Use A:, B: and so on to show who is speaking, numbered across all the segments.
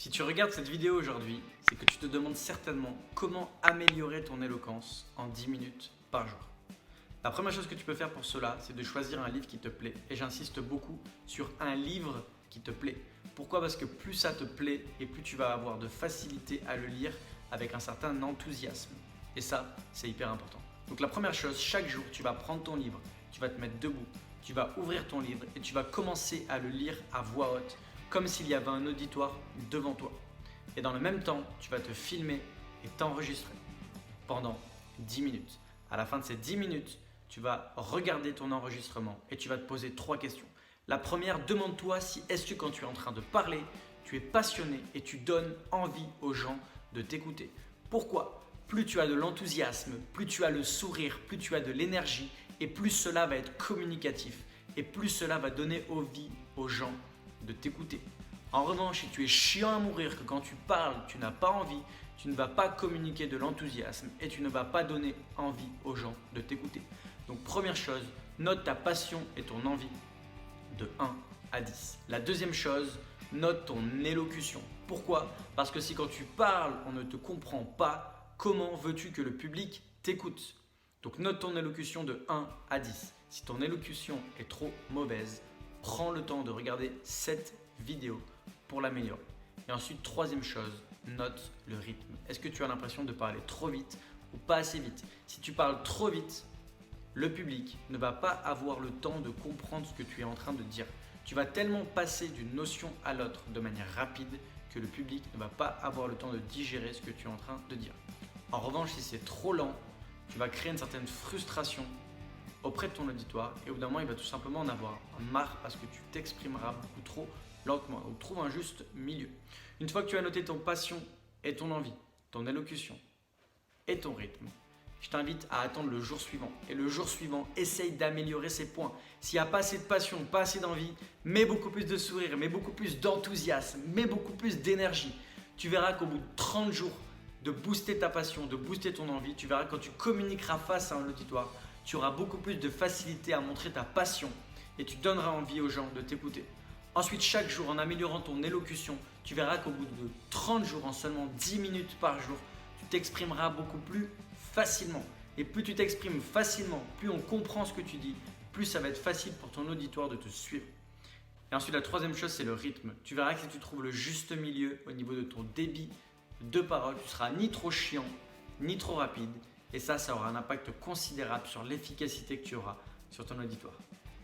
A: Si tu regardes cette vidéo aujourd'hui, c'est que tu te demandes certainement comment améliorer ton éloquence en 10 minutes par jour. La première chose que tu peux faire pour cela, c'est de choisir un livre qui te plaît. Et j'insiste beaucoup sur un livre qui te plaît. Pourquoi? Parce que plus ça te plaît et plus tu vas avoir de facilité à le lire avec un certain enthousiasme. Et ça, c'est hyper important. Donc la première chose, chaque jour, tu vas prendre ton livre, tu vas te mettre debout, tu vas ouvrir ton livre et tu vas commencer à le lire à voix haute, comme s'il y avait un auditoire devant toi. Et dans le même temps, tu vas te filmer et t'enregistrer pendant 10 minutes. À la fin de ces 10 minutes, tu vas regarder ton enregistrement et tu vas te poser 3 questions. La première, demande-toi si est-ce que quand tu es en train de parler, tu es passionné et tu donnes envie aux gens de t'écouter. Pourquoi? Plus tu as de l'enthousiasme, plus tu as le sourire, plus tu as de l'énergie et plus cela va être communicatif et plus cela va donner envie aux gens de t'écouter. En revanche, si tu es chiant à mourir, que quand tu parles, tu n'as pas envie, tu ne vas pas communiquer de l'enthousiasme et tu ne vas pas donner envie aux gens de t'écouter. Donc première chose, note ta passion et ton envie de 1 à 10. La deuxième chose, note ton élocution. Pourquoi? Parce que si quand tu parles, on ne te comprend pas, comment veux-tu que le public t'écoute? Donc note ton élocution de 1 à 10. Si ton élocution est trop mauvaise, prends le temps de regarder cette vidéo pour l'améliorer. Et ensuite, troisième chose, note le rythme. Est-ce que tu as l'impression de parler trop vite ou pas assez vite? Si tu parles trop vite, le public ne va pas avoir le temps de comprendre ce que tu es en train de dire. Tu vas tellement passer d'une notion à l'autre de manière rapide que le public ne va pas avoir le temps de digérer ce que tu es en train de dire. En revanche, si c'est trop lent, tu vas créer une certaine frustration auprès de ton auditoire et au bout d'un moment, il va tout simplement en avoir marre parce que tu t'exprimeras beaucoup trop lentement. Donc, trouve un juste milieu. Une fois que tu as noté ton passion et ton envie, ton élocution et ton rythme, je t'invite à attendre le jour suivant. Et le jour suivant, essaye d'améliorer ces points. S'il n'y a pas assez de passion, pas assez d'envie, mets beaucoup plus de sourire, mets beaucoup plus d'enthousiasme, mets beaucoup plus d'énergie. Tu verras qu'au bout de 30 jours de booster ta passion, de booster ton envie, tu verras que quand tu communiqueras face à un auditoire, tu auras beaucoup plus de facilité à montrer ta passion et tu donneras envie aux gens de t'écouter. Ensuite, chaque jour, en améliorant ton élocution, tu verras qu'au bout de 30 jours, en seulement 10 minutes par jour, tu t'exprimeras beaucoup plus facilement. Et plus tu t'exprimes facilement, plus on comprend ce que tu dis, plus ça va être facile pour ton auditoire de te suivre. Et ensuite, la troisième chose, c'est le rythme. Tu verras que si tu trouves le juste milieu au niveau de ton débit de parole, tu seras ni trop chiant, ni trop rapide. Et ça aura un impact considérable sur l'efficacité que tu auras sur ton auditoire.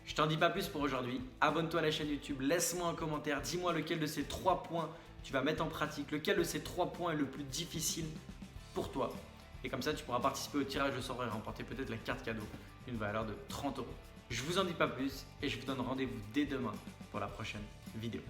A: Je t'en dis pas plus pour aujourd'hui. Abonne-toi à la chaîne YouTube, laisse-moi un commentaire, dis-moi lequel de ces 3 points tu vas mettre en pratique, lequel de ces 3 points est le plus difficile pour toi. Et comme ça, tu pourras participer au tirage au sort et remporter peut-être la carte cadeau, une valeur de 30 €. Je vous en dis pas plus et je vous donne rendez-vous dès demain pour la prochaine vidéo.